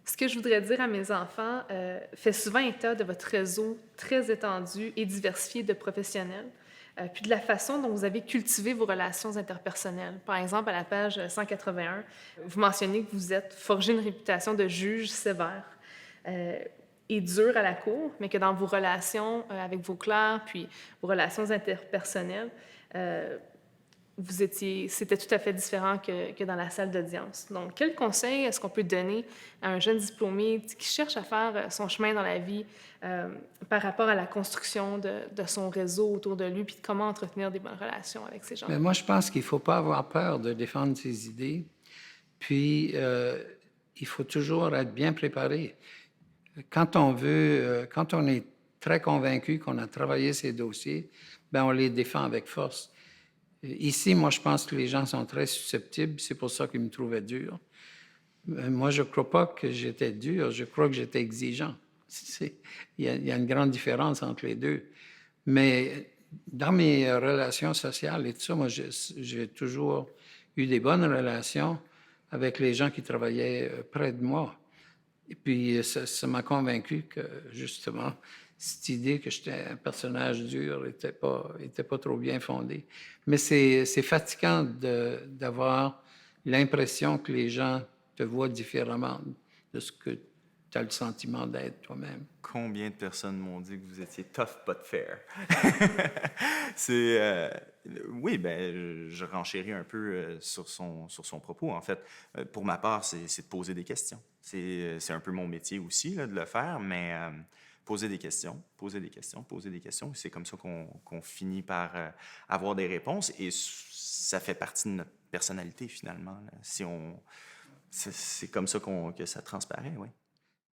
Ce que je voudrais dire à mes enfants, fait souvent état de votre réseau très étendu et diversifié de professionnels, puis de la façon dont vous avez cultivé vos relations interpersonnelles. Par exemple, à la page 181, vous mentionnez que vous êtes forgé une réputation de juge sévère, heu et dur à la cour, mais que dans vos relations, avec vos clercs, puis vos relations interpersonnelles, heu c'était tout à fait différent que dans la salle d'audience. Donc, quel conseil est-ce qu'on peut donner à un jeune diplômé qui cherche à faire son chemin dans la vie par rapport à la construction de son réseau autour de lui, puis de comment entretenir des bonnes relations avec ces Mais gens-là? moi, je pense qu'il ne faut pas avoir peur de défendre ses idées. Puis, il faut toujours être bien préparé. Quand on est très convaincu qu'on a travaillé ces dossiers, ben on les défend avec force. Ici, moi, je pense que les gens sont très susceptibles. C'est pour ça qu'ils me trouvaient dur. Moi, je ne crois pas que j'étais dur. Je crois que j'étais exigeant. Il y a une grande différence entre les deux. Mais dans mes relations sociales et tout ça, moi, j'ai toujours eu des bonnes relations avec les gens qui travaillaient près de moi. Et puis, ça m'a convaincu que, justement, cette idée que j'étais un personnage dur était pas trop bien fondée. Mais c'est fatigant d'avoir l'impression que les gens te voient différemment de ce que tu as le sentiment d'être toi-même. Combien de personnes m'ont dit que vous étiez tough but fair? C'est oui, ben je renchéris un peu sur son propos. En fait, pour ma part, c'est de poser des questions. C'est un peu mon métier aussi là, de le faire, mais poser des questions, poser des questions, poser des questions. C'est comme ça qu'on finit par avoir des réponses et ça fait partie de notre personnalité finalement. Là. Si on, c'est comme ça que ça transparaît, oui.